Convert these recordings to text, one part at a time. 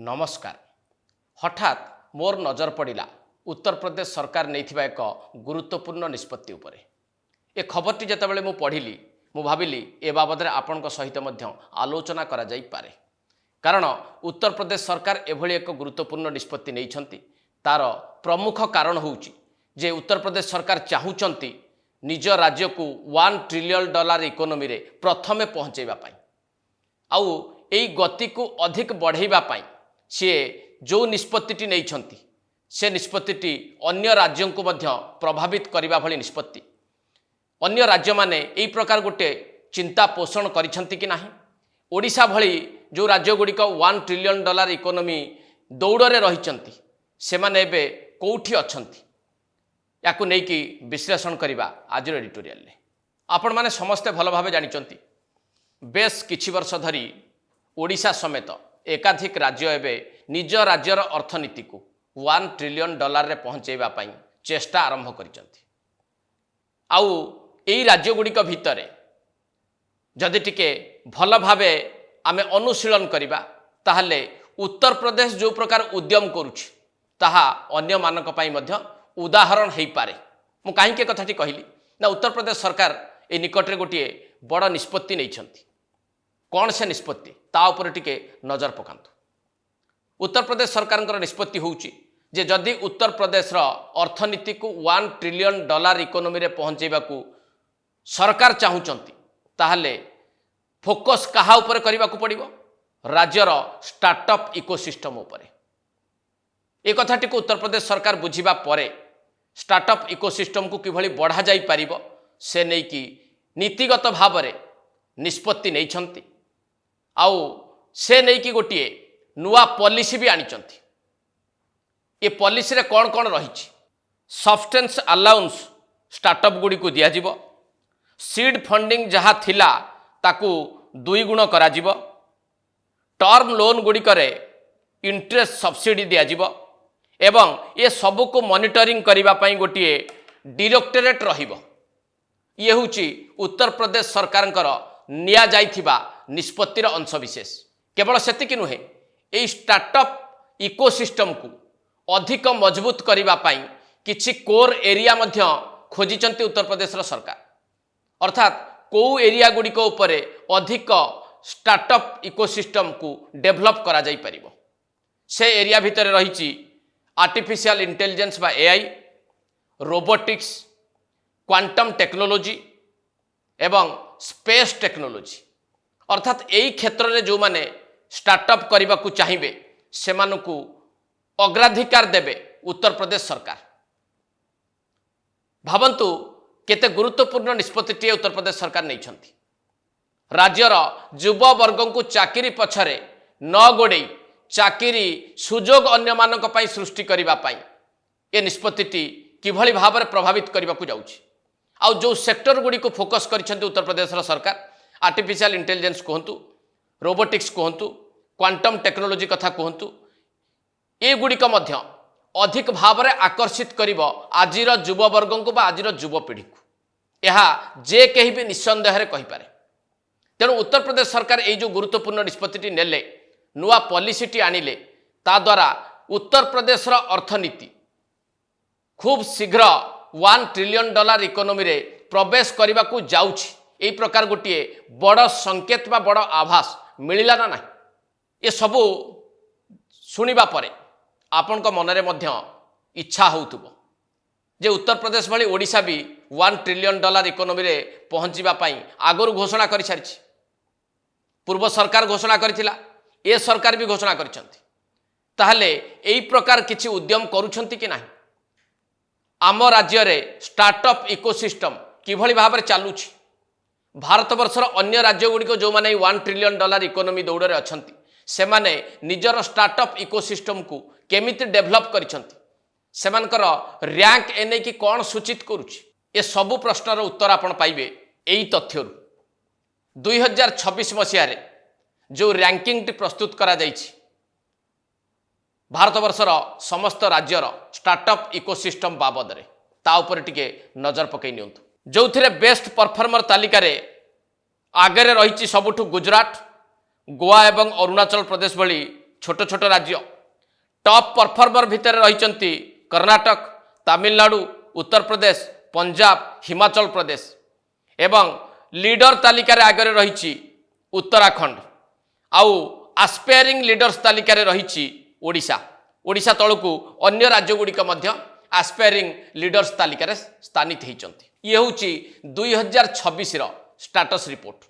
नमस्कार। हठात मोर नजर पड़ा उत्तर प्रदेश सरकार नहीं एक गुरुत्वपूर्ण निष्पत्ति उपरे। ए खबरटी जितेबाला मु पढ़िली मु भाविली ए बाबद आपण सहित आलोचना करा जाई पारे। कारण उत्तर प्रदेश सरकार एभली एक गुरुत्वपूर्ण निष्पत्ति नहीं तार प्रमुख कारण होउची जे उत्तर प्रदेश सरकार चाहूचंती निज राज्य को $1 ट्रिलियन इकोनॉमी रे प्रथमे पहुँचेबा पाई आउ एई गति को अधिक बढ़ाइबा पाई सी जो निष्पत्ति नहीं से निष्पत्ति अन्य राज्यों को मध्य प्रभावित करने भली निष्पत्ति अन्य राज्य माने एई प्रकार गोटे चिंता पोषण करिसंती कि नाही। ओडिशा भली जो राज्य गुड़िक $1 ट्रिलियन इकोनॉमी दौड़े रही से माने एबे कोठी अछंती याकु नहीं कि विश्लेषण करवा आज एडिटोरियल आपण माने समस्ते भल भाव जानिचंती। बेस किछि वर्ष धरी ओडिशा समेत एकाधिक राज्य एवं निज राज्यर अर्थनीति को $1 ट्रिलियन रे पहुँचेबा पाई चेष्टा आरंभ करिसंती। आउ एई राज्य गुड़िक भितरे जदि टिके भल भावे आमे अनुशीलन करिबा ताहले उत्तर प्रदेश जो प्रकार उद्यम करुछि ताहा अन्य मानक पई मध्य उदाहरण हेई पारे। मु काहे कथाटी कहली ना उत्तर प्रदेश सरकार ए निकटरे गोटे बड़ निष्पत्ति नैछंती। कौन से निष्पत्ति ता उपर टिके नजर पकांतु। उत्तर प्रदेश सरकार निष्पत्ति होउची जे जदि उत्तर प्रदेश अर्थनीति को $1 ट्रिलियन इकोनॉमी रे पहुँचेबा को सरकार चाहूचंती ताहले फोकस कहा उपर करबा को पड़िबो राज्यर स्टार्टअप इकोसिस्टम उपरे। ए कथाटी को उत्तर प्रदेश सरकार बुझिबा परे स्टार्टअप इकोसिस्टम को किभली बढ़ा जाई पारिबो से नै कि नीतिगत भाव रे निष्पत्ति नैछंती आउ से नहीं कि गोटे नुआ पॉलिसी भी आनिचंती। ये पॉलिसी रे कौन कौन रही सब्सटेंस अलाउंस स्टार्टअप गुड़ी को दिया जिवो, सीड फंडिंग जहाँ थिला ताकू 2 गुण करा जिवो, टर्म लोन गुड़ी करे इंटरेस्ट सब्सिडी दिया जिवो एवं ये सबू को मॉनिटरिंग करिबा पाई गोटे डायरेक्टरेट रहिबो। ये होची उत्तर प्रदेश सरकारंकर निया जाइथिबा निष्पत्तिर अंश विशेष। केवल सेतिक नुहे ए स्टार्टअप इकोसिस्टम को अधिक मजबूत करिबा पाई किछि कोर एरिया मध्य खोजिचंती उत्तर प्रदेश सरकार। अर्थात को एरिया गुड़ी को ऊपर अधिक स्टार्टअप इकोसिस्टम को डेवलप करा जाई परिबो। से एरिया भितर रही आर्टिफिशियल इंटेलिजेंस बा एआई, रोबोटिक्स, क्वांटम टेक्नोलॉजी एवं स्पेस टेक्नोलॉजी। अर्थात यही क्षेत्र में जो माने स्टार्टअप करने को चाहिए से अग्राधिकार देवे उत्तर प्रदेश सरकार। भावंतु केते गुरुत्वपूर्ण निष्पत्ति उत्तर प्रदेश सरकार नहीं छंती। राज्यर युव वर्ग को चाकरी पछरे न गोड़े चाकरी सुजोग अन्य मानक पई सृष्टि करिबा पाई ए निष्पत्ति किभली भाव में प्रभावित करने को जाउछि। आउ जो सेक्टर गुड़ी को फोकस करिसेंती उत्तर प्रदेश सरकार आर्टिफिशियल इंटेलिजेंस कहतु, रोबोटिक्स कहतु, क्वांटम टेक्नोलॉजी कथा कहतु, ये गुड़िक मध्य अधिक भाव में आकर्षित करिबो आजिर युव वर्ग को बा आजिर युवपीढ़ी को। यह जे कहीं भी निस्संदेह कहि पारे। तेणु उत्तर प्रदेश सरकार ये जो गुरुत्वपूर्ण निष्पत्ति नेले नुआ पॉलिसीटी आनिले ता द्वारा उत्तर प्रदेश अर्थनीति खूब शीघ्र $1 ट्रिलियन इकोनॉमी रे प्रवेश करने को जाउछि। यही प्रकार गोटे बड़ संकेत बा बड़ आभास मिलला ना नहीं। ये सबू शुणिबा परे आपण मनरे मध्य इच्छा होउथुबो जे उत्तर प्रदेश भली ओडिशा भी $1 ट्रिलियन इकोनॉमी रे पहुँचीबा पाई आगरु घोषणा करि सारिछि। पूर्व सरकार घोषणा करिथिला, ए सरकार भी घोषणा करिसंती। ताहले एई प्रकार किछि उद्यम करूछंती कि नाही। आम राज्य रे स्टार्टअप इकोसिस्टम किभली भाव में चलुछि। भारत वर्षर अन्य राज्य गुड़िक जो माने $1 ट्रिलियन इकोनॉमी दौड़े अछंती से माने निजर स्टार्टअप इकोसिस्टम को केमिति डेवलप करिसंती, सेमानकर रैंक एने कि कौन सूचित करुछि। ए सबु प्रश्नर उत्तर आपण पाइबे एई तथ्यरु। 2026 मसीह रे जो रैंकिंग टी प्रस्तुत करा जाइछि भारत वर्षर समस्त राज्यर स्टार्टअप इकोसिस्टम बाबद रे ता उपर टिके नजर पकई नियंतु। जो थे बेस्ट परफॉर्मर तालिकार आगे रही सबुठु गुजरात, गोवा एवं अरुणाचल प्रदेश भली छोट छोट राज्य टॉप परफॉर्मर भितर रही कर्णाटक, तमिलनाडु, उत्तर प्रदेश, पंजाब, हिमाचल प्रदेश एवं लीडर तालिकार आगे रही उत्तराखंड आउ आस्पायरिंग लीडर्स तालिकार रही ओडिशा। ओडिशा तलकू अन्य राज्यगुड़िक आस्पायरिंग लीडर्स तालिकार स्थानित होती। ये हूँ 2026 स्टाटस रिपोर्ट।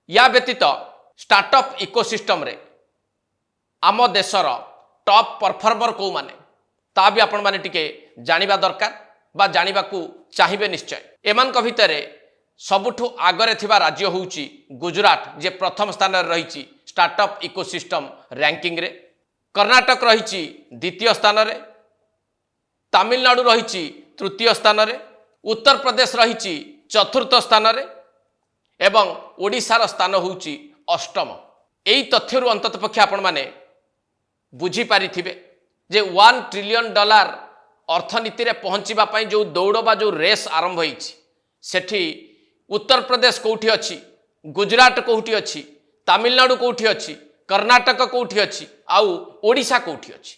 या व्यतीत स्टार्टअप इकोसिस्टम रे आम देशर टॉप परफॉर्मर कौ माने ता भी आपण माने टिके जानिबा दरकार बा जानिबा को चाहिए निश्चय। एमान को भितरे सबुठु आगरे थिबा राज्य होउची गुजरात जे प्रथम स्थान रे रही स्टार्टअप इकोसिस्टम रैंकिंग रे। कर्णाटक रही द्वितीय स्थान रे, तमिलनाडु रही तृतीय स्थान रे, उत्तर प्रदेश रही चतुर्थ स्थान रे एवं ओडिशार स्थान होउची अष्टम। एई तथ्यरु अंतत पक्षे आपण माने बुझी पारिथिबे जे $1 ट्रिलियन अर्थनीति रे पहुंचीबा पई जो दौड़ बा जो रेस आरंभ होईछि सेठी उत्तर प्रदेश कोठी अछि, गुजरात कोठी अछि, तमिलनाडु कोठी अछि, कर्णाटक कोठी अछि आउ ओडिशा कोठी अछि।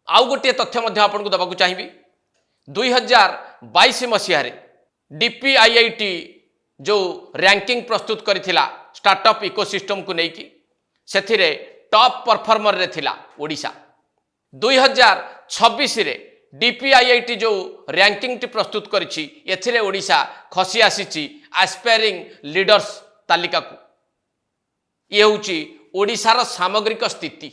आउ गोटे तथ्य मध्य आपन को दबाकू चाहिबी 2022 मसीह रे डीपीआईआईटी जो रैंकिंग प्रस्तुत करिथिला स्टार्टअप इकोसिस्टम को नेकी सेथिरे टॉप परफॉर्मर रे थिला ओडिशा। 2026 रे डीपीआईआईटी जो रैंकिंग टी प्रस्तुत करिछि एथिरे ओडिशा खसी आसीछि आस्पायरिंग लीडर्स तालिका को। ये होउछि ओडिशार सामग्रिक स्थिति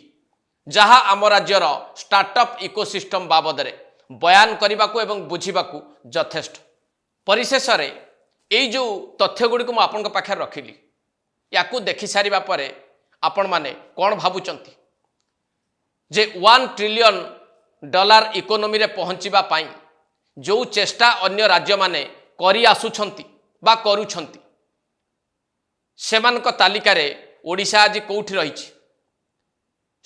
जहाँ आम राज्यर स्टार्टअप इकोसिस्टम बाबद रे बयान करने को एवं बुझाक यथेष्ट। परिशेष रे यही जो तथ्य गुड़ी को आपन पाखे रखिली या देखि सारिबा परे आपण माने कौन भावुचंती जे $1 ट्रिलियन इकोनोमी रे पहुंचीबा पाई जो चेष्टा अन्य राज्य माने करि आसुछंती बा करूछंती सेमानक तालिका रे ओडिशा आज कोठी रहिछि।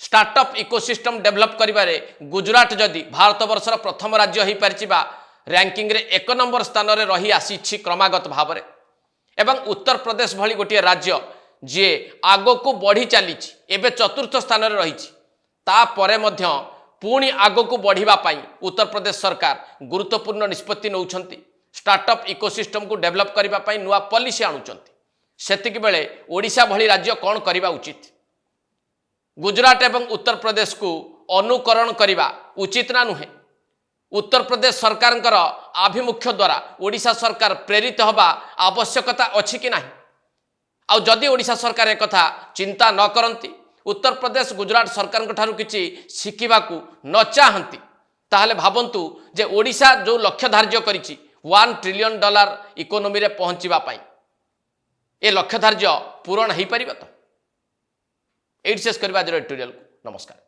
स्टार्टअप इकोसिस्टम डेभलप करिबारे गुजरात जदि भारत वर्षर प्रथम राज्य हो पारिछि बा रैंकिंग रे 1 नंबर स्थान रे रही आसीछि क्रमागत भाव रे एवं उत्तर प्रदेश भली गोटे राज्य जे आगो को बढ़ी चलीछि एबे चतुर्थ स्थान रे रहिछि तापरे मध्य पुणी आगो को बढ़िबा पाई उत्तर प्रदेश सरकार गुरुत्वपूर्ण निष्पत्ति नौछंती। स्टार्टअप इकोसिस्टम को डेभलप करिबा पाई नुआ पॉलिसी आनुचंती। सेतिक बेले ओडिशा भली राज्य कौन करिबा उचित? गुजरात एवं उत्तर प्रदेश को अनुकरण करिबा उचित ना नुहे? उत्तर प्रदेश सरकार आभिमुख्य द्वारा ओडिशा सरकार प्रेरित हवा आवश्यकता अछि कि नाही? आ जदि ओडिशा सरकार एक कथा चिंता न करती उत्तर प्रदेश गुजरात सरकार ठारू किछि शिखिबाकू न चाहती ताहले भाबंतु जे ओडिशा जो लक्ष्य धार्य करिछि $1 ट्रिलियन इकोनोमी रे पहुंचीबा पाई ए लक्ष्य धार्य पूरण हो पार तो। एड शेष करबा एडिटोरियल को नमस्कार।